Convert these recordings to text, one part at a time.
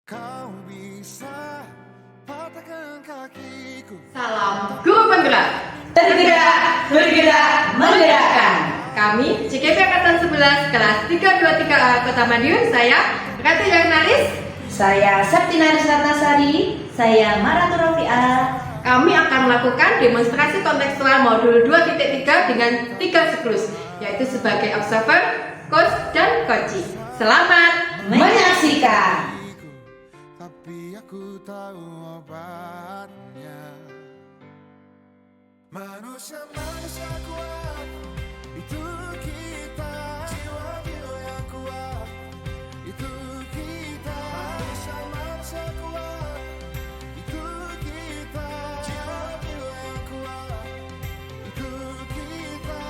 Kau bisa patahkan kakiku. Salam Guru Penggerak. Bergerak, menggerakkan. Kami CKP Angkatan 11 kelas 323A Kota Madiun. Saya Ratu Jurnalis. Saya Septinaris Ratnasari. Saya Maratu Rofiah. Kami akan melakukan demonstrasi kontekstual modul 2.3 dengan 3 siklus, yaitu sebagai observer, coach, dan coaching. Selamat Menyaksikan. Tapi aku tahu obatnya. Manusia kuat, itu kita. Jiwa yang kuat, itu kita. Manusia kuat, itu kita. Jiwa yang kuat, itu kita.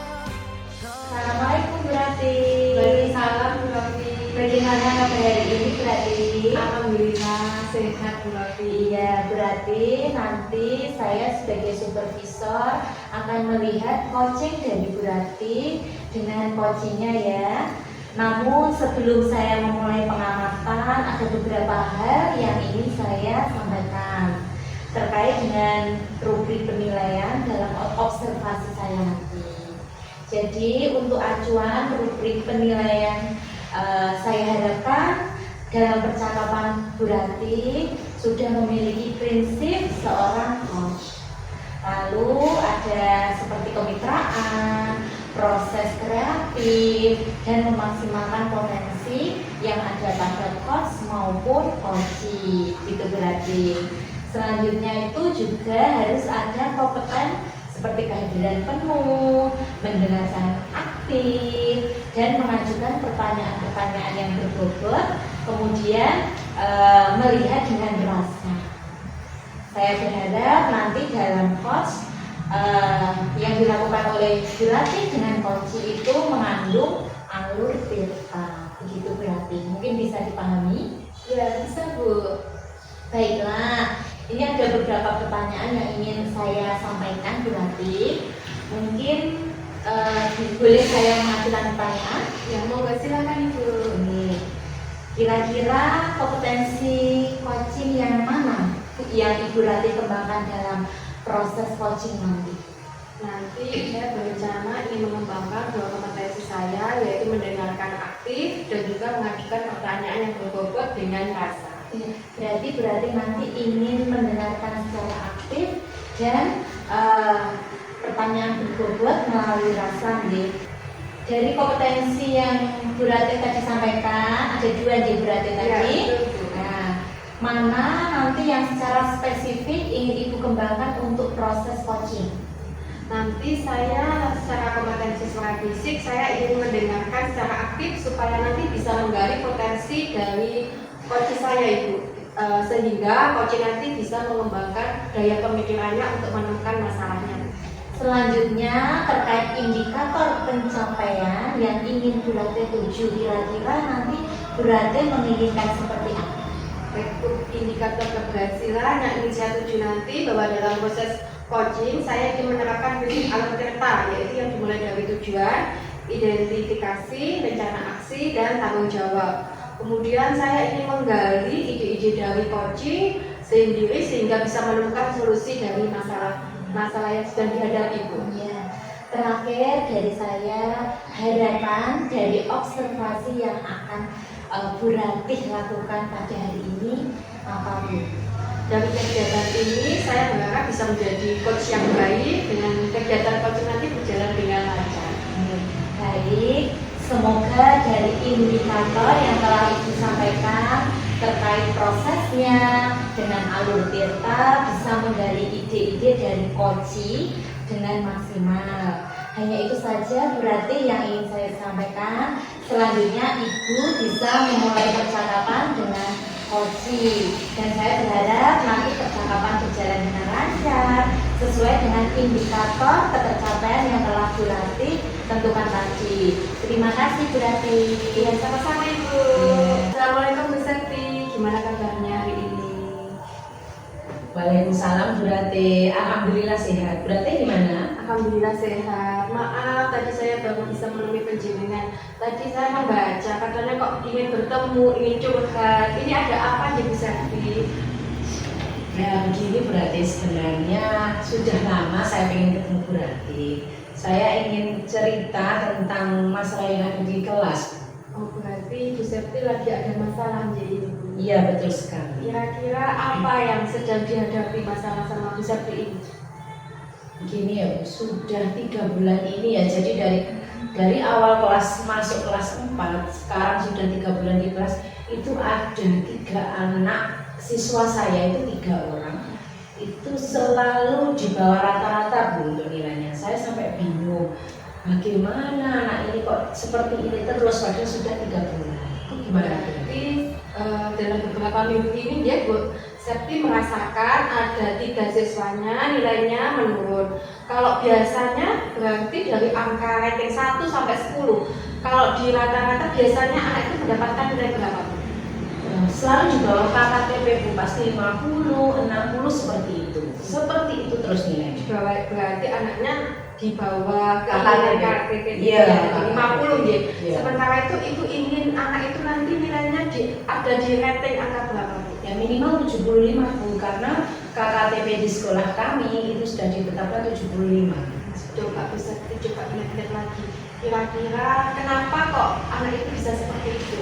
Assalamualaikum Bu Rati. Salam Bu Rofi. Bagaimana kabar hari ini Bu Rati? Alhamdulillah sehat Bu Rofi. Iya Bu Rati, nanti saya sebagai supervisor akan melihat coaching dari Bu Rati dengan coachingnya ya. Namun sebelum saya memulai pengamatan, ada beberapa hal yang ingin saya sampaikan terkait dengan rubrik penilaian dalam observasi saya nanti. Jadi untuk acuan rubrik penilaian saya harapkan dalam percakapan Bu Rati sudah memiliki prinsip seorang coach. Lalu ada seperti kemitraan, proses kreatif, dan memaksimalkan potensi yang ada pada coach maupun coachee. Itu berarti. Selanjutnya itu juga harus ada kompeten seperti kehadiran penuh, mendengarkan aktif, dan mengajukan pertanyaan-pertanyaan yang berbobot, kemudian melihat dengan rasa. Saya berharap nanti dalam coach yang dilakukan oleh Bu Rati dengan coachee itu mengandung alur tirta. Begitu berarti. Mungkin bisa dipahami? Ya, bisa Bu. Baiklah, ini ada beberapa pertanyaan yang ingin saya sampaikan Bu Rati. Mungkin boleh saya mengajukan pertanyaan? Ya, monggo silakan Ibu. Ini kira-kira kompetensi coaching yang mana yang Ibu Rati kembangkan dalam proses coaching nanti? Nanti saya berencana ingin mengembangkan dua kompetensi saya, yaitu mendengarkan aktif dan juga mengajukan pertanyaan yang berbobot dengan rasa. Berarti nanti ingin mendengarkan secara aktif dan pertanyaan berbobot melalui rasa nih. Dari kompetensi yang Bu Rati tadi sampaikan, ada dua di Bu Rati tadi. Ya, betul. Nah, mana nanti yang secara spesifik ingin Ibu kembangkan untuk proses coaching? Nanti saya secara kompetensi secara fisik saya ingin mendengarkan secara aktif supaya nanti bisa menggali potensi dari coach saya Ibu, sehingga coach nanti bisa mengembangkan daya pemikirannya untuk menemukan masalahnya. Selanjutnya terkait indikator pencapaian yang ingin Bu Rati tuju, kira-kira nanti Bu Rati menginginkan seperti apa? Untuk indikator keberhasilan yang ingin saya tuju nanti bahwa dalam proses coaching saya ingin menerapkan prinsip alur tirta, yaitu yang dimulai dari tujuan, identifikasi, rencana aksi, dan tanggung jawab. Kemudian saya ingin menggali ide-ide dari coaching sendiri sehingga bisa menemukan solusi dari masalah yang sedang dihadapi Bu. Ya, terakhir dari saya, harapan dari observasi yang akan Bu Rati lakukan pada hari ini apa Bu? Dari kegiatan ini saya berharap bisa menjadi coach yang baik dengan kegiatan coaching nanti berjalan dengan lancar. Baik, semoga dari indikator yang telah Ibu sampaikan terkait prosesnya dengan alur tirta bisa menggali ide-ide dari coachee dengan maksimal. Hanya itu saja berarti yang ingin saya sampaikan. Selanjutnya Ibu bisa memulai percakapan dengan coachee, dan saya berharap nanti percakapan berjalan dengan lancar sesuai dengan indikator ketercapaian yang telah Bu Rati tentukan tadi. Terima kasih Bu Rati. Ya, sama-sama Ibu. Assalamualaikum Bu Septi, gimana kabarnya hari ini? Waalaikumsalam Bu Rati. Alhamdulillah sehat. Bu Rati gimana? Alhamdulillah sehat. Maaf tadi saya baru bisa menemui penjenengan. Tadi saya membaca, katanya kok ingin bertemu, ingin curhat. Ini ada apa yang bisa Ya begini berarti sebenarnya sudah lama saya ingin ketemu Bu Rati. Saya ingin cerita tentang masalah yang ada di kelas. Oh, berarti Bu Septi lagi ada masalah jadi. Iya betul sekali. Kira-kira apa yang sedang dihadapi masalah sama Bu Septi ini? Begini ya Bu, sudah 3 bulan ini ya, jadi dari awal kelas masuk kelas 4, sekarang sudah 3 bulan di kelas, itu ada 3 anak siswa saya itu 3 orang itu selalu di bawah rata-rata Bu untuk nilainya. Saya sampai bingung bagaimana anak ini kok seperti ini terus padahal sudah 3 bulan. Itu gimana Bu? Berarti dalam beberapa minggu ini dia Bu Septi merasakan ada 3 siswanya nilainya menurun. Kalau biasanya berarti dari angka rating 1 sampai 10. Kalau di rata-rata biasanya anak itu mendapatkan nilai berapa? Selalu di bawah KKTP Bu, pasti 50, 60 seperti itu. Seperti itu terus nilainya. Berarti anaknya di bawah KKTP. Iya, Iya, 50 ya. Iya. Sementara itu ingin anak itu nanti nilainya ada di rating angka berapa? Ya minimal 75 Bu, karena KKTP di sekolah kami itu sudah ditetapkan 75. Coba bisa coba lihat lagi. Kira-kira kenapa kok anak itu bisa seperti itu?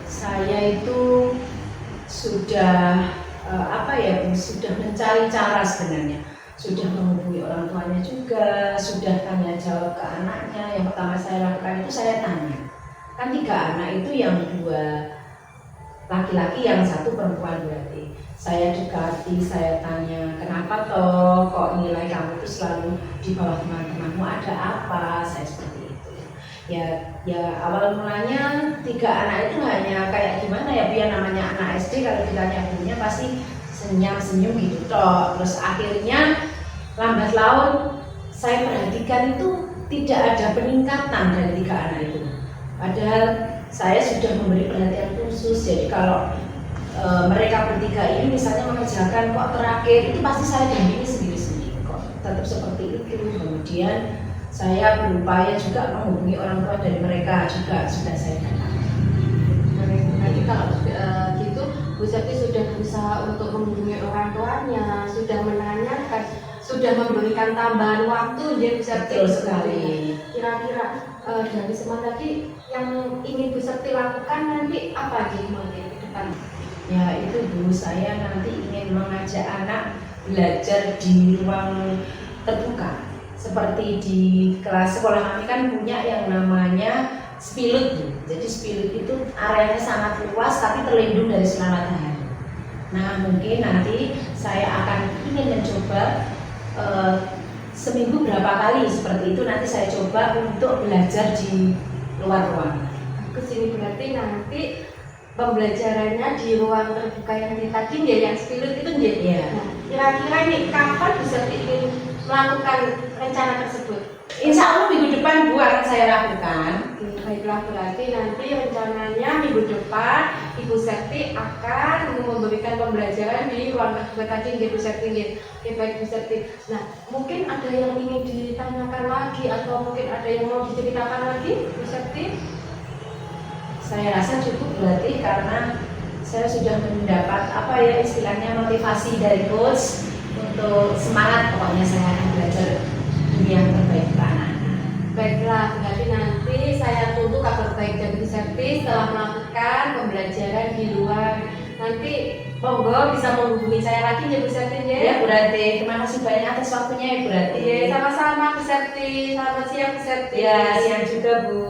Saya itu sudah sudah mencari cara sebenarnya. Sudah menghubungi orang tuanya juga, sudah tanya jawab ke anaknya. Yang pertama saya lakukan itu saya tanya. Kan 3 anak itu yang 2 laki-laki, yang 1 perempuan berarti. Saya dekati, saya tanya, kenapa toh kok nilai kamu itu selalu di bawah teman-temanmu, ada apa? Saya seperti itu. Ya awal mulanya 3 anak itu hanya kayak gimana ya, biar namanya anak SD kalau ditanya gurunya pasti senyum-senyum gitu toh. Terus akhirnya lambat laun saya perhatikan itu tidak ada peningkatan dari 3 anak itu. Padahal saya sudah memberi perhatian khusus. Jadi kalau mereka bertiga ini misalnya mengerjakan kok terakhir itu pasti saya dampingi sendiri-sendiri kok tetap seperti itu. Kemudian saya berupaya juga menghubungi orang tua dari mereka juga sudah saya datang. Berarti kalau gitu Bu Septi sudah berusaha untuk menghubungi orang tuanya, sudah menanyakan, sudah memberikan tambahan waktu ya Bu Septi. Betul sekali. Kira-kira dari semua tadi yang ingin Bu Septi lakukan nanti apa aja mungkin ke depan? Ya itu Bu, saya nanti ingin mengajak anak belajar di ruang terbuka. Seperti di kelas sekolah kami kan punya yang namanya spilut Bu. Jadi spilut itu areanya sangat luas tapi terlindung dari sinar matahari. Nah mungkin nanti saya akan ingin mencoba seminggu berapa kali seperti itu, nanti saya coba untuk belajar di luar ruangan. Kesini berarti nanti pembelajarannya di ruang terbuka yang tadi ya, yang spilut itu ya. Iya. Nah, kira-kira ini kapan bisa ingin melakukan rencana tersebut? Insya Allah minggu depan Bu akan saya lakukan. Oke, baiklah, berarti nanti rencananya minggu depan Ibu Septi akan memberikan pembelajaran di ruang terbuka tadi ya Bu Septi. Oke, baik Bu Septi. Nah, mungkin ada yang ingin ditanyakan lagi atau mungkin ada yang mau diceritakan lagi Bu Septi? Saya rasa cukup berarti karena saya sudah mendapat apa ya istilahnya motivasi dari coach untuk semangat, pokoknya saya akan belajar dunia yang terbaik ke anak-anak. Baiklah, berarti nanti saya tunggu kabar baik dari Bu Septi setelah melakukan pembelajaran di luar. Nanti monggo bisa menghubungi saya lagi ya Bu Septi ya. Ya Bu Rati, terima kasih banyak atas waktunya ya Bu Rati. Iya, sama-sama Bu Septi. Selamat siang Bu Septi. Ya, siang juga Bu.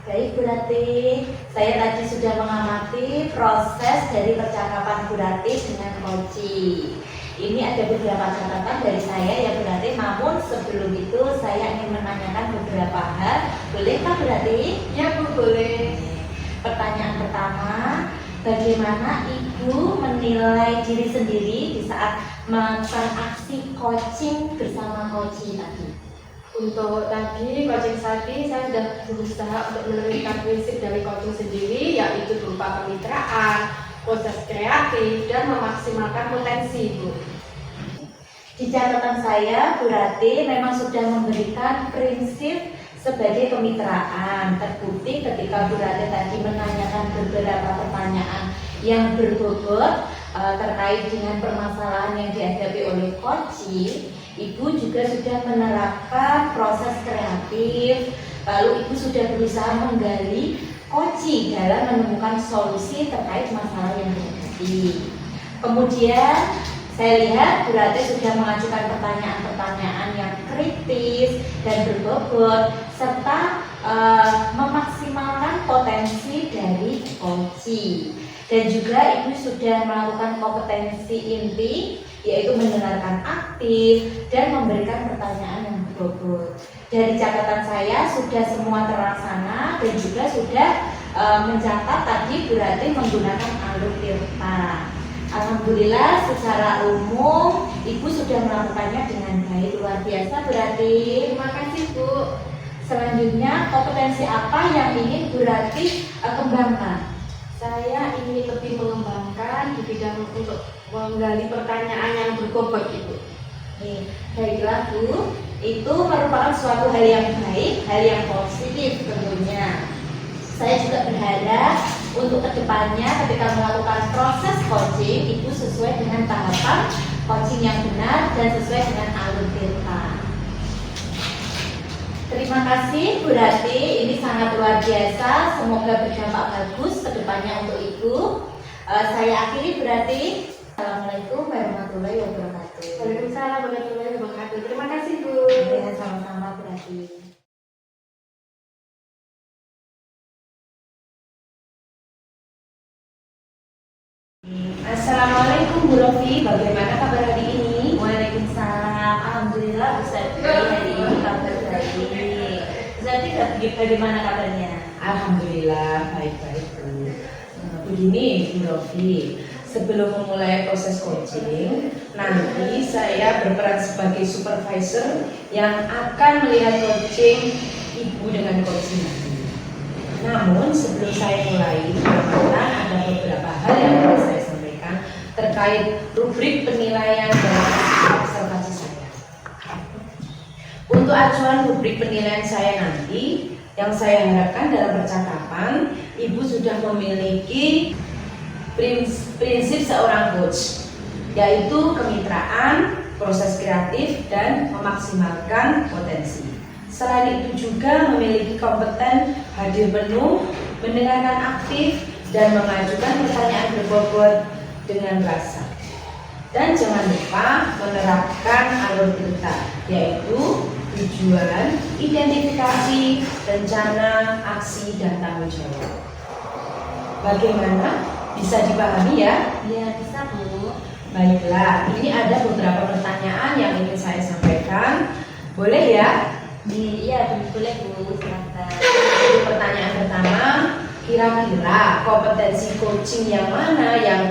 Baik Bu Rati, saya tadi sudah mengamati proses dari percakapan Bu Rati dengan Koci. Ini ada beberapa catatan dari saya ya Bu Rati, namun sebelum itu saya ingin menanyakan beberapa hal. Bolehkah Bu Rati? Ya Bu, boleh. Pertanyaan pertama, bagaimana Ibu menilai diri sendiri di saat melakukan aksi coaching bersama Koci tadi? Untuk tadi coaching tadi saya sudah berusaha untuk menerapkan prinsip dari coaching sendiri, yaitu berupa kemitraan, proses kreatif, dan memaksimalkan potensi Bu. Di catatan saya, Bu Rati memang sudah memberikan prinsip sebagai kemitraan. Terbukti ketika Bu Rati tadi menanyakan beberapa pertanyaan yang berbobot, terkait dengan permasalahan yang dihadapi oleh coaching, Ibu juga sudah menerapkan proses kreatif, lalu Ibu sudah berusaha menggali coaching dalam menemukan solusi terkait masalah yang terjadi. Kemudian saya lihat Bu Ratih sudah mengajukan pertanyaan-pertanyaan yang kritis dan berbobot serta memaksimalkan potensi dari coaching. Dan juga Ibu sudah melakukan kompetensi inti, yaitu mendengarkan aktif dan memberikan pertanyaan yang berbobot. Dari catatan saya sudah semua terlaksana dan juga sudah mencatat tadi Bu Ratih menggunakan alur tirta. Alhamdulillah secara umum Ibu sudah melakukannya dengan baik, luar biasa Bu Ratih. Terima kasih Bu. Selanjutnya kompetensi apa yang ingin Bu Ratih kembangkan? Saya ingin lebih mengembangkan di bidang untuk menggali pertanyaan yang berbobot Ibu. Baiklah Bu, itu merupakan suatu hal yang baik, hal yang positif tentunya. Saya juga berharap untuk kedepannya ketika melakukan proses coaching, Ibu sesuai dengan tahapan coaching yang benar dan sesuai dengan alur tirta. Terima kasih Bu Ratih, ini sangat luar biasa, semoga berdampak bagus kedepannya untuk Ibu. Saya akhiri Bu Ratih. Assalamualaikum warahmatullahi wabarakatuh. Waalaikumsalam warahmatullahi wabarakatuh. Terima kasih Bu. Ya, sama-sama Bu Ratih. Assalamualaikum Bu Rofi, bagaimana kabar hari ini? Waalaikumsalam. Alhamdulillah Bu Sarti hari ini kabar baik. Bu Sarti bagaimana kabarnya? Alhamdulillah baik-baik Bu. Begini Bu Rofi, sebelum memulai proses coaching, nanti saya berperan sebagai supervisor yang akan melihat coaching Ibu dengan coaching nanti. Namun sebelum saya mulai, ada beberapa hal yang harus saya sampaikan terkait rubrik penilaian dan observasi saya. Untuk acuan rubrik penilaian saya nanti, yang saya harapkan dalam percakapan, Ibu sudah memiliki prinsip seorang coach, yaitu kemitraan, proses kreatif, dan memaksimalkan potensi. Selain itu juga memiliki kompeten hadir penuh, mendengarkan aktif, dan mengajukan pertanyaan berbobot dengan rasa. Dan jangan lupa menerapkan alur tirta, yaitu tujuan, identifikasi, rencana, aksi, dan tanggung jawab. Bagaimana? Bisa dipahami ya? Ya, bisa Bu. Baiklah, ini ada beberapa pertanyaan yang ingin saya sampaikan. Boleh ya? Iya, boleh Bu, silakan. Pertanyaan pertama, kira-kira kompetensi coaching yang mana yang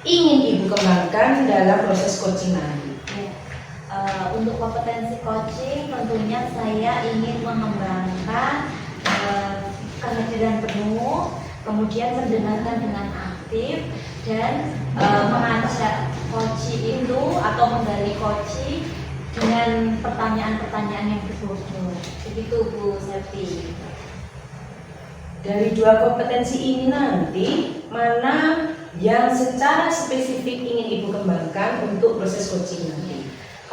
ingin Ibu kembangkan dalam proses coaching nanti? Untuk kompetensi coaching tentunya saya ingin mengembangkan kehadiran penuh, kemudian mendengarkan dengan aktif dan mengajak coaching itu atau menggali coaching dengan pertanyaan-pertanyaan yang berbobot. Begitu Bu Septi. Dari dua kompetensi ini nanti, mana yang secara spesifik ingin Ibu kembangkan untuk proses coaching nanti?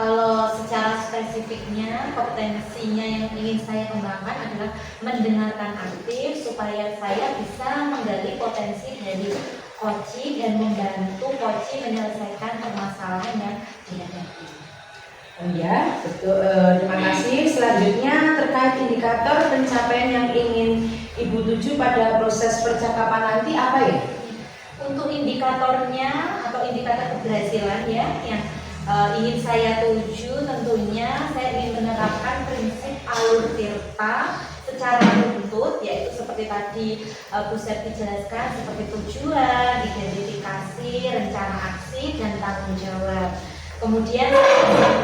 Kalau secara spesifiknya, kompetensinya yang ingin saya kembangkan adalah mendengarkan aktif supaya saya bisa menggali potensi dari coaching dan membantu coaching menyelesaikan permasalahan yang dihadapi. Oh ya, betul. Terima kasih. Selanjutnya terkait indikator pencapaian yang ingin Ibu tuju pada proses percakapan nanti apa ya? Untuk indikatornya atau indikator keberhasilan ya, yang ingin saya tuju tentunya saya ingin menerapkan prinsip alur tirta secara runtut, yaitu seperti tadi Bu Septi jelaskan, seperti tujuan, identifikasi, rencana aksi, dan tanggung jawab. Kemudian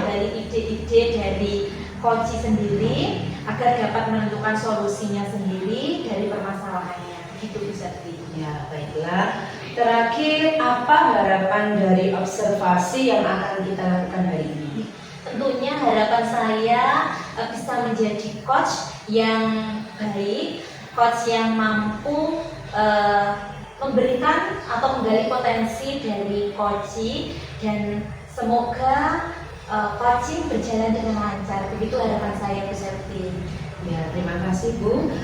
dari ide-ide dari coach sendiri agar dapat menentukan solusinya sendiri dari permasalahannya. Begitu Bu Septi. Ya, baiklah. Terakhir, apa harapan dari observasi yang akan kita lakukan hari ini? Tentunya harapan saya bisa menjadi coach yang baik, coach yang mampu memberikan atau menggali potensi dari coaching, dan semoga coaching berjalan dengan lancar. Begitu harapan saya, Bu Septi. Ya, terima kasih Bu.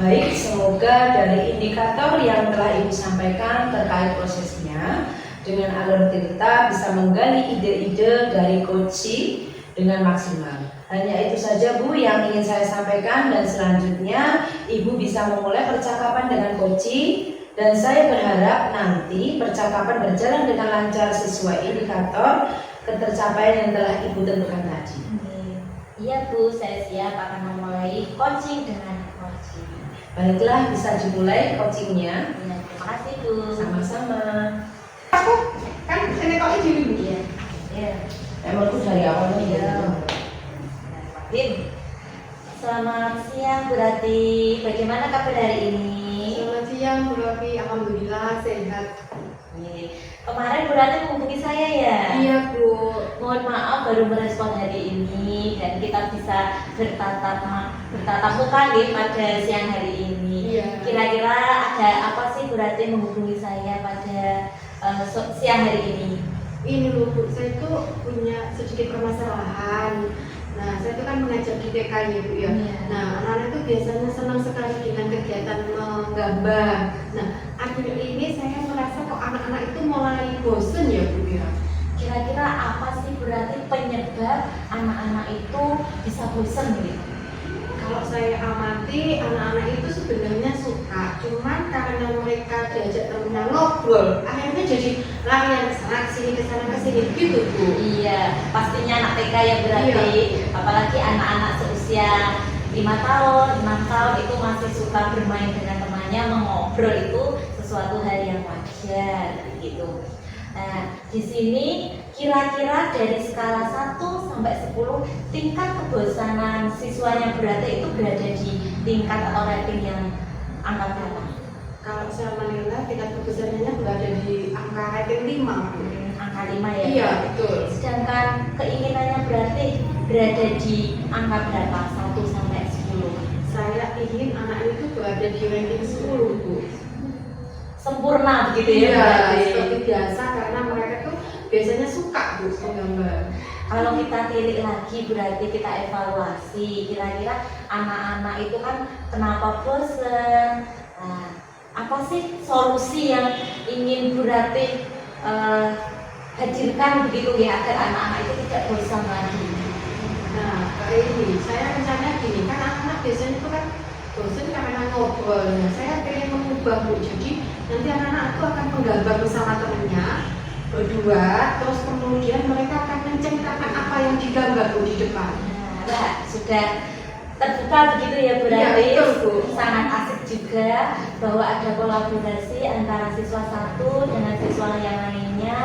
Baik, semoga dari indikator yang telah Ibu sampaikan terkait prosesnya, dengan alur cerita bisa menggali ide-ide dari coaching dengan maksimal. Hanya itu saja Bu yang ingin saya sampaikan, dan selanjutnya Ibu bisa memulai percakapan dengan coaching, dan saya berharap nanti percakapan berjalan dengan lancar sesuai indikator ketercapaian yang telah Ibu tentukan tadi. Iya Bu, saya siap akan memulai coaching dengan coaching. Baiklah, bisa dimulai coachingnya. Ya, terima kasih Bu. Sama-sama. Aku kan sini kok ini dulu. Iya. Iya. Emangku dari awal nih. Iya. Tim. Selamat siang Bu Rati. Bagaimana kabar hari ini? Selamat siang Bu Rofi, alhamdulillah sehat. Kemarin Bu Rati menghubungi saya ya? Iya Bu. Mohon maaf baru merespon hari ini, dan kita bisa bertatap muka nih pada siang hari ini. Iya. Kira-kira ada apa sih Bu Rati menghubungi saya pada siang hari ini? Ini loh Bu, saya tuh punya sedikit permasalahan. Nah, saya tuh kan mengajar di TK ya Bu ya. Iya. Nah, anak-anak itu biasanya senang sekali dengan kegiatan menggambar. Nah, akhir ini saya merasa kok anak-anak itu mulai bosen ya Bu ya. Kira-kira apa sih berarti penyebab anak-anak itu bisa bosan gitu? Kalau saya amati, anak-anak itu sebenarnya suka, cuman karena mereka diajak temennya ngobrol, akhirnya jadi larian ke sana ke sini gitu Bu. Iya, pastinya anak TK ya berarti, apalagi anak-anak seusia 5 tahun, 6 tahun itu masih suka bermain dengan temannya, mengobrol itu sesuatu hal yang wajar gitu. Nah, di sini kira-kira dari skala 1 sampai 10 tingkat kebosanan siswanya berarti itu berada di tingkat atau rating yang angka berapa? Kalau saya menilai tingkat kebesarannya berada di angka rating 5. Angka 5 ya? Iya, betul. Sedangkan keinginannya berarti berada di angka berapa? 1 sampai 10. Saya ingin anak itu berada di ranking 10 Bu. Sempurna begitu ya Iya, berarti. seperti biasa karena mereka tuh biasanya suka Bu menggambar. Kalau kita tilik lagi berarti kita evaluasi kira-kira anak-anak itu kan kenapa bosan. Nah, apa sih solusi yang ingin Bu Rati hadirkan begitu ya agar anak-anak itu tidak bosan lagi? Nah, kayak ini saya rencana gini, kan anak-anak biasanya itu kan bosan karena ngobrol. Nah, saya pengen mengubah Bu, jadi nanti anak-anak itu akan menggambar bersama temennya berdua, terus kemudian mereka akan menceritakan apa yang digambar Bu di depan. Nah, sudah terbuka begitu ya Bu Iya, Rati. betul, Bu. Sangat asik juga bahwa ada kolaborasi antara siswa satu dengan siswa yang lainnya.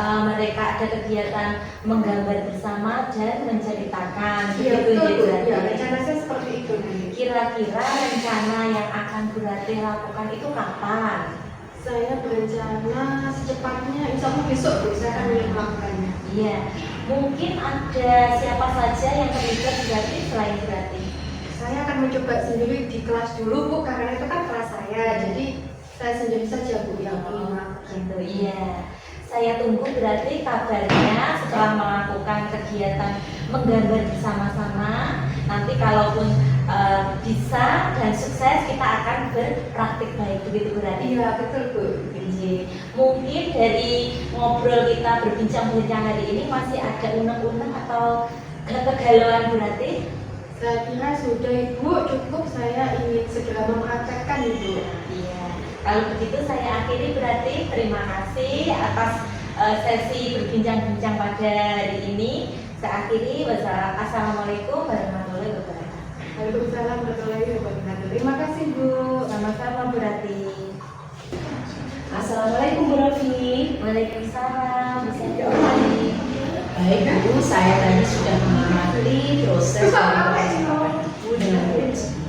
Mereka ada kegiatan menggambar bersama dan menceritakan. Iya, Begitu betul ya Bu. Bu Rati. Ya, rencana saya seperti itu nanti. Kira-kira rencana yang akan Bu Rati lakukan itu kapan? Saya berencana secepatnya, insya Allah besok Bu, saya akan mulai melakukannya. Iya, mungkin ada siapa saja yang terlibat berarti selain berarti. Saya akan mencoba sendiri di kelas dulu Bu, karena itu kan kelas saya, jadi saya sendiri saja Bu yang ingin melakukan. Gitu, iya. Saya tunggu berarti kabarnya setelah melakukan kegiatan menggambar bersama-sama. Nanti kalaupun bisa dan sukses kita akan berpraktik baik begitu berarti. Iya, betul Bu. Jadi, mungkin dari ngobrol kita berbincang-bincang hari ini masih ada unek-unek atau kegalauan berarti? Saya kira sudah Ibu, cukup saya ingin segera mempraktekkan Ibu. Iya. Kalau begitu saya akhiri berarti terima kasih atas sesi berbincang-bincang pada hari ini. Saya akhiri. Wassalamualaikum warahmatullahi wabarakatuh. Waalaikumsalam warahmatullahi wabarakatuh. Terima kasih Bu. Sama-sama Bu Rati. Assalamualaikum Bu Rofi. Waalaikumsalam. Bisa diulangi. Baik Bu, saya tadi sudah mengamati proses percakapan Ibu dengan coaching.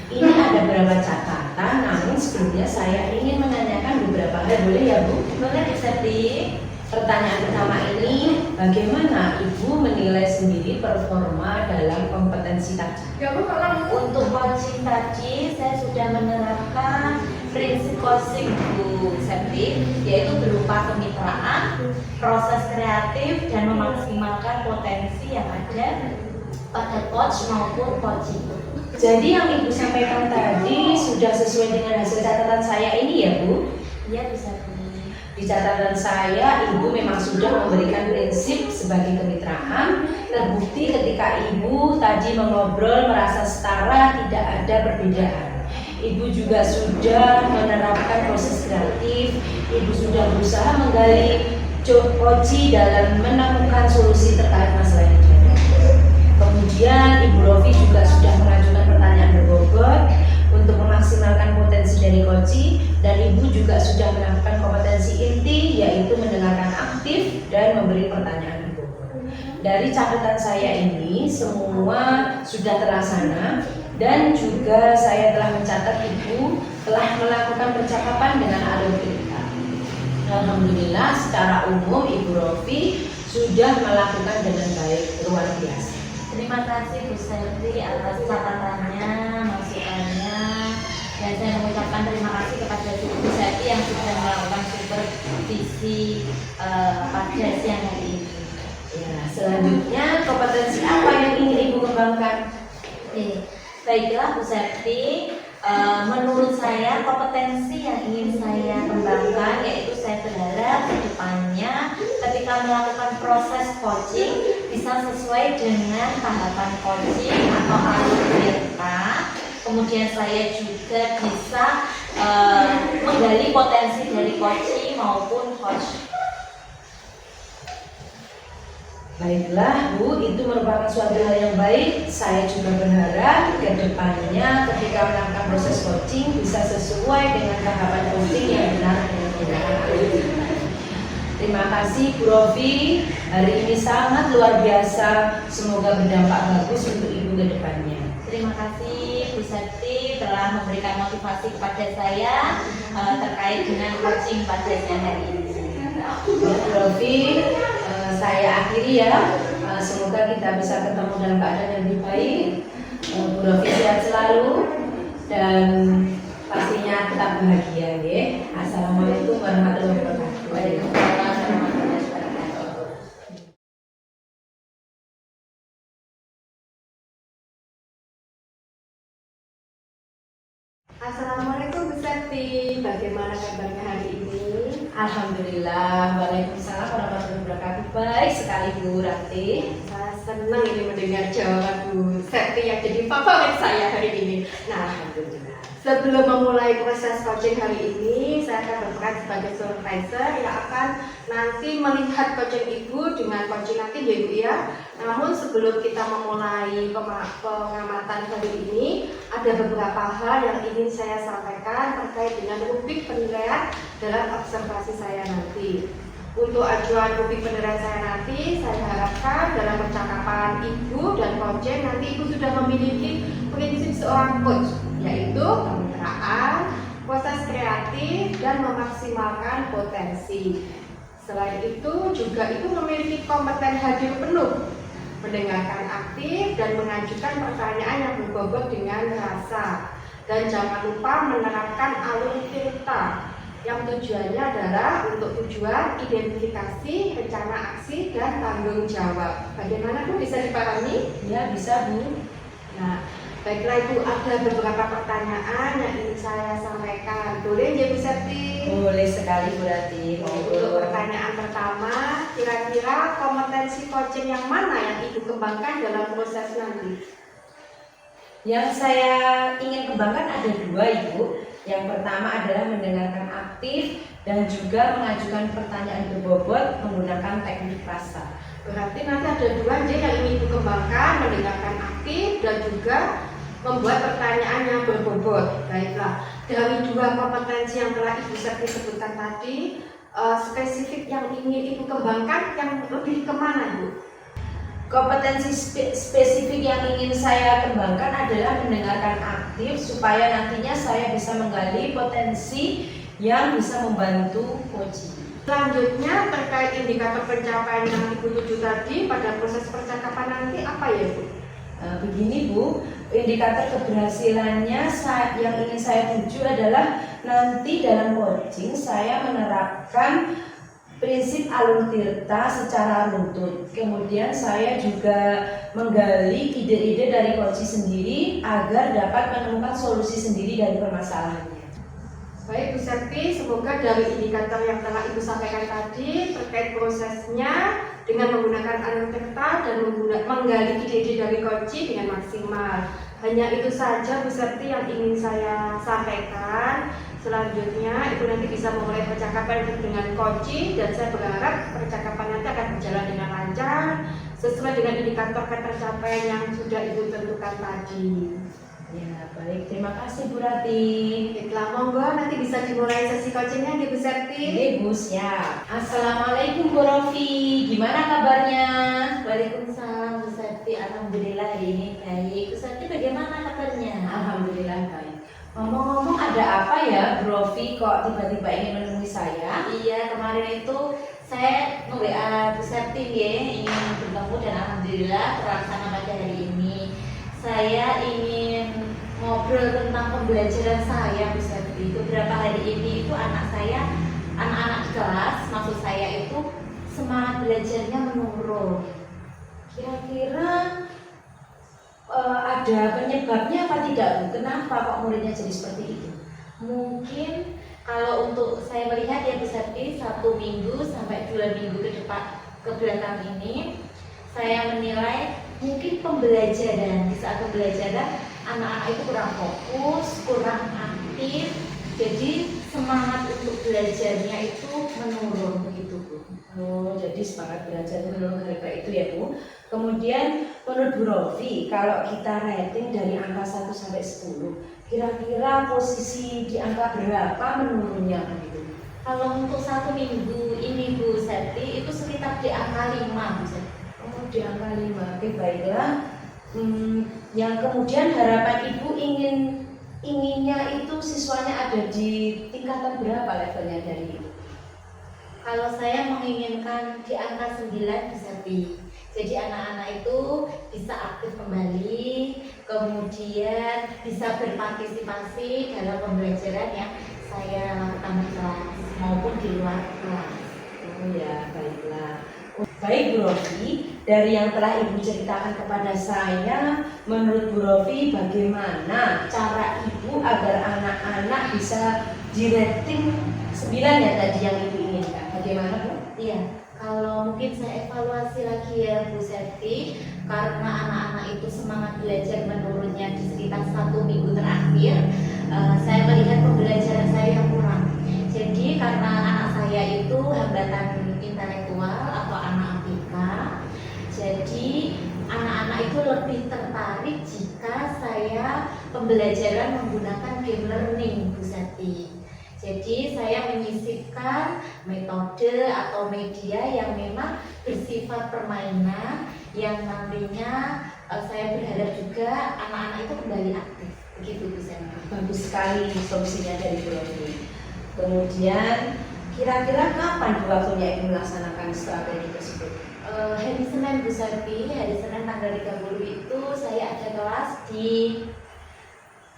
Ini ada beberapa catatan, namun sebelumnya saya ingin menanyakan beberapa hal, boleh ya Bu? Boleh bisa di Pertanyaan pertama ini, bagaimana Ibu menilai sendiri performa dalam kompetensi tadi? Ya Bu, kalau untuk coaching tadi saya sudah menerapkan prinsip coaching Bu Septi, yaitu berupa kemitraan, proses kreatif, dan memaksimalkan potensi yang ada pada coach maupun coaching. Jadi yang Ibu sampaikan tadi sudah sesuai dengan hasil catatan saya ini ya Bu? Iya bisa Bu. Di catatan saya, Ibu memang sudah memberikan prinsip sebagai kemitraan. Terbukti ketika Ibu tadi mengobrol merasa setara, tidak ada perbedaan. Ibu juga sudah menerapkan proses kreatif. Ibu sudah berusaha menggali coaching dalam menemukan solusi terkait masalah yang dihadapi. Kemudian Ibu Rofi juga sudah mengajukan pertanyaan berbobot untuk memaksimalkan potensi dari coaching, dan Ibu juga sudah melakukan kompetensi inti, yaitu mendengarkan aktif dan memberi pertanyaan berbobot. Dari catatan saya ini semua sudah terlaksana, dan juga saya telah mencatat Ibu telah melakukan percakapan dengan alur cerita. Alhamdulillah secara umum Ibu Rofi sudah melakukan dengan baik, luar biasa. Terima kasih Bu Septi atas catatannya, masukannya, dan saya mengucapkan terima kasih kepada Bu Septi yang sudah melakukan supervisi pada siang hari ini. Ya, selanjutnya kompetensi apa yang ingin Ibu kembangkan? Baiklah Bu Septi, menurut saya kompetensi yang ingin saya kembangkan yaitu saya berharap ke depannya ketika melakukan proses coaching bisa sesuai dengan tahapan coaching atau alur cerita. Kemudian saya juga bisa menggali potensi dari coaching maupun coach. Baiklah Bu, itu merupakan suatu hal yang baik. Saya juga berharap ke depannya ketika melakukan proses coaching bisa sesuai dengan tahapan coaching yang benar dengan menggunakan alur cerita. Terima kasih Bu Rofi, hari ini sangat luar biasa. Semoga berdampak bagus untuk Ibu ke depannya. Terima kasih Bu Septi telah memberikan motivasi kepada saya terkait dengan coaching pada siang hari ini. Bu Rofi, saya akhiri ya. Semoga kita bisa ketemu dalam keadaan yang lebih baik. Bu Rofi sehat selalu dan pastinya tetap bahagia ya. Assalamualaikum warahmatullahi wabarakatuh. Waalaikumsalam warahmatullahi wabarakatuh. Assalamualaikum Bu Septi, bagaimana kabarnya hari ini? Alhamdulillah, waalaikumsalam warahmatullahi wabarakatuh. Baik sekali Bu Ranti. Saya senang ini mendengar jawaban Bu Septi yang jadi favorit saya hari ini. Nah, Alhamdulillah. sebelum memulai proses coaching hari ini, saya akan berperan sebagai supervisor yang akan nanti melihat coaching Ibu dengan coaching nanti ya Ibu ya. Namun sebelum kita memulai pengamatan hari ini, ada beberapa hal yang ingin saya sampaikan terkait dengan rubrik penilaian dalam observasi saya nanti. Untuk ajuan rubrik penilaian saya nanti, saya harapkan dalam percakapan Ibu dan coaching nanti Ibu sudah memiliki prinsip seorang coach, yaitu kemitraan, proses kreatif, dan memaksimalkan potensi. Selain itu juga Ibu memiliki kompeten hadir penuh, mendengarkan aktif dan mengajukan pertanyaan yang berbobot dengan rasa. Dan jangan lupa menerapkan alur cerita yang tujuannya adalah untuk tujuan identifikasi, rencana aksi, dan tanggung jawab. Bagaimana Bu, bisa dipahami? Ya, bisa Bu. Nah, baiklah Ibu, ada beberapa pertanyaan yang ingin saya sampaikan. Boleh ya Bu Septi? Boleh sekali Bu Ranti. Untuk pertanyaan pertama, kira-kira kompetensi coaching yang mana yang Ibu kembangkan dalam proses nanti? Yang saya ingin kembangkan ada dua Ibu. Yang pertama adalah mendengarkan aktif dan juga mengajukan pertanyaan berbobot menggunakan teknik rasa. Berarti nanti ada dua yang ingin Ibu kembangkan, mendengarkan aktif dan juga membuat pertanyaan yang berbobot. Baiklah, dari dua kompetensi yang telah Ibu Septi sebutkan tadi, spesifik yang ingin Ibu kembangkan yang lebih kemana Bu? Kompetensi spesifik yang ingin saya kembangkan adalah mendengarkan aktif supaya nantinya saya bisa menggali potensi yang bisa membantu coaching. Selanjutnya terkait indikator pencapaian yang Ibu tuju tadi pada proses percakapan nanti apa ya Bu? Begini Bu, indikator keberhasilannya yang ingin saya tuju adalah nanti dalam coaching saya menerapkan prinsip alur tirta secara runtut. Kemudian saya juga menggali ide-ide dari coach sendiri agar dapat menemukan solusi sendiri dari permasalahannya. Baik Bu Septi, semoga dari indikator yang telah Ibu sampaikan tadi terkait prosesnya dengan menggunakan alur tirta dan menggali ide-ide dari coach dengan maksimal. Hanya itu saja Bu Septi yang ingin saya sampaikan. Selanjutnya Ibu nanti bisa memulai percakapan dengan coach dan saya berharap percakapan nanti akan berjalan dengan lancar sesuai dengan indikator ketercapaian yang sudah Ibu tentukan tadi. Ya, baik. Terima kasih Bu Rati. Baiklah, monggo nanti bisa dimulai sesi coachingnya di Bu Septi. Ibu siap. Assalamualaikum Bu Rofi. Gimana kabarnya? Waalaikumsalam Bu Septi, alhamdulillah hari ini baik. Bu Septi bagaimana kabarnya? Alhamdulillah baik. Ngomong-ngomong ada apa ya Bu Rofi kok tiba-tiba ingin menemui saya? Iya, kemarin itu saya nge-WA Bu Septi ya, ingin bertemu dan alhamdulillah terlaksana pada hari ini. Saya ingin ngobrol tentang pembelajaran saya Bu Septi. Beberapa hari ini itu anak-anak di kelas, maksud saya itu semangat belajarnya menurun. Kira-kira ada penyebabnya apa tidak Bu? Kenapa kok muridnya jadi seperti itu? Mungkin kalau untuk saya melihat ya Bu Septi, 1 minggu sampai 2 minggu ke belakang ini, saya menilai mungkin pembelajaran, di saat pembelajaran anak-anak itu kurang fokus, kurang aktif, jadi semangat untuk belajarnya itu menurun begitu Bu. Oh, jadi semangat belajar menurun gara-gara itu ya Bu. Kemudian menurut Bu Rofi, kalau kita rating dari angka 1 sampai 10, kira-kira posisi di angka berapa menurunnya kan itu? Kalau untuk 1 minggu ini Bu Septi itu sekitar di angka 5 Bu Septi. Oh, di angka 5. Oke, baiklah. Yang kemudian harapan Ibu inginnya itu siswanya ada di tingkatan berapa levelnya dari itu? Kalau saya menginginkan di angka 9 Bu Septi. Jadi anak-anak itu bisa aktif kembali, kemudian bisa berpartisipasi dalam pembelajaran yang saya lakukan di kelas maupun di luar kelas. Oh ya, baiklah. Baik Bu Rofi, dari yang telah Ibu ceritakan kepada saya, menurut Bu Rofi bagaimana cara Ibu agar anak-anak bisa di-rating 9 ya tadi yang Ibu inginkan? Bagaimana Bu? Iya, kalau mungkin saya evaluasi lagi ya Bu Septi, karena anak-anak itu semangat belajar menurunnya di sekitar 1 minggu terakhir, saya melihat pembelajaran saya yang kurang. Jadi karena anak saya itu hambatan intelektual atau anak ABK, jadi anak-anak itu lebih tertarik jika saya pembelajaran menggunakan game learning Bu Septi. Jadi saya menyisipkan metode atau media yang memang bersifat permainan yang nantinya saya berharap juga anak-anak itu kembali aktif. Begitu Bu Septi. Bagus sekali solusinya dari Bu Rofi. Kemudian kira-kira kapan waktunya Ibu melaksanakan strategi tersebut? Hari Senin Bu Septi, hari Senin tanggal 30 itu saya ada kelas di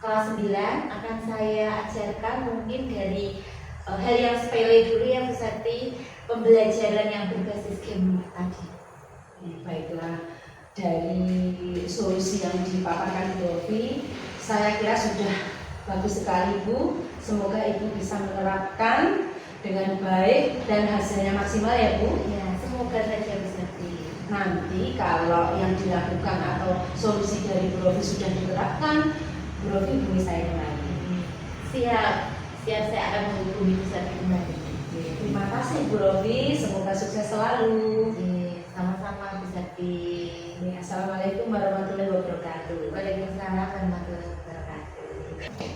kelas 9, akan saya ajarkan mungkin dari hal yang sepele dulu ya Bu Septi, pembelajaran yang berbasis game tadi. Baiklah, dari solusi yang dipaparkan Bu Rofi, saya kira sudah bagus sekali Bu. Semoga Ibu bisa menerapkan dengan baik dan hasilnya maksimal ya Bu. Ya, semoga saja Bu Septi. Nanti kalau yang dilakukan atau solusi dari Bu Rofi sudah diterapkan, Bu Rofi hubungi saya kembali. Siap saya akan menghubungi Bu Septi kembali. Terima kasih Bu Rofi, semoga sukses selalu. Sama-sama Bu Septi. Assalamualaikum warahmatullahi wabarakatuh. Waalaikumsalam warahmatullahi wabarakatuh.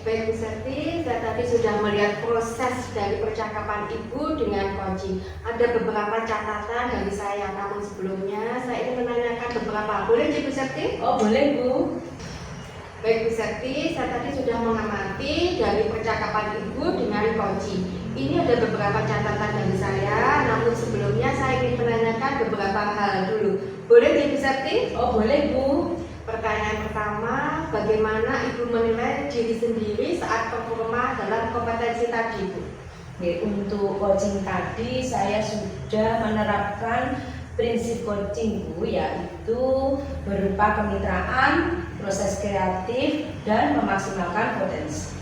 Baik Bu Septi, saya tadi sudah melihat proses dari percakapan Ibu dengan coaching. Ada beberapa catatan dari saya, namun sebelumnya saya ingin menanyakan beberapa. Boleh Bu Septi? Oh boleh Bu. Baik Bu Septi, saya tadi sudah mengamati dari percakapan Ibu dengan coaching. Ini ada beberapa catatan dari saya, namun sebelumnya saya ingin menanyakan beberapa hal dulu. Boleh Bu Septi? Oh boleh Bu. Pertanyaan pertama, bagaimana Ibu menilai diri sendiri saat performa dalam kompetensi tadi, Bu? Oke, untuk coaching tadi saya sudah menerapkan prinsip coaching Bu, yaitu berupa kemitraan, proses kreatif, dan memaksimalkan potensi.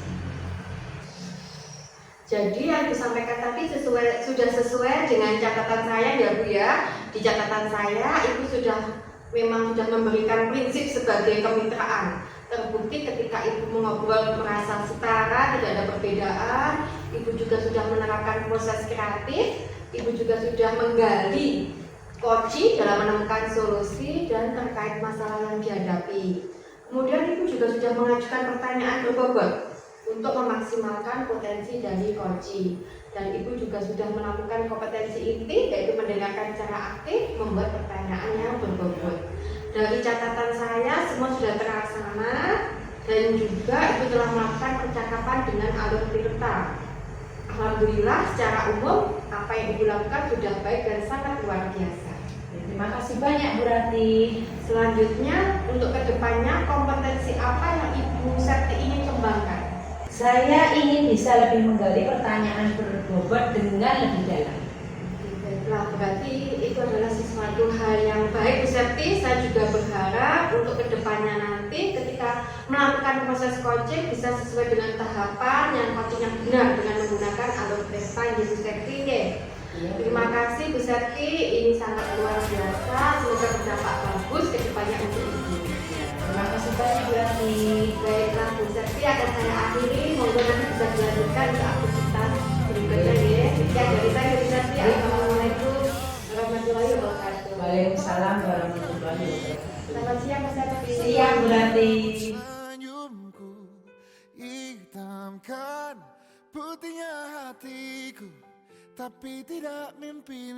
Jadi yang disampaikan tadi sudah sesuai dengan catatan saya ya Bu ya. Di catatan saya Ibu memang sudah memberikan prinsip sebagai kemitraan. Terbukti ketika Ibu mengobrol merasa setara, tidak ada perbedaan. Ibu juga sudah menerapkan proses kreatif. Ibu juga sudah menggali coaching dalam menemukan solusi dan terkait masalah yang dihadapi. Kemudian Ibu juga sudah mengajukan pertanyaan berbobot untuk memaksimalkan potensi dari coaching. Dan Ibu juga sudah melakukan kompetensi inti, yaitu mendengarkan secara aktif, membuat pertanyaan yang berbobot. Dari catatan saya semua sudah terlaksana, dan juga Ibu telah melakukan percakapan dengan alur tirta. Alhamdulillah secara umum apa yang Ibu lakukan sudah baik dan sangat luar biasa. Terima kasih banyak Bu Rati. Selanjutnya untuk kedepannya kompetensi apa yang Ibu Septi ingin kembangkan? Saya ingin bisa lebih menggali pertanyaan berbobot dengan lebih dalam. Baiklah, berarti itu adalah sesuatu hal yang baik Bu Septi. Saya juga berharap untuk kedepannya nanti ketika melakukan proses coaching bisa sesuai dengan tahapan yang coaching yang benar dengan menggunakan alur tirta yang Bu Septi ya. Terima kasih Bu Septi, ini sangat luar biasa. Semoga berdampak bagus kedepannya untuk Ibu. Terima kasih banyak Bu Rati. Baiklah Bu Septi, akan saya akhiri. Monggo nanti bisa dilanjutkan ke aktivitas berikutnya ya. Sekian dari saya Bu Septi. Assalamualaikum warahmatullahi wabarakatuh. Waalaikumsalam warahmatullahi wabarakatuh. Selamat siang Bu Septi. Siang Bu Rati. Senyumku hitamkan putihnya hatiku, tapi tidak mimpi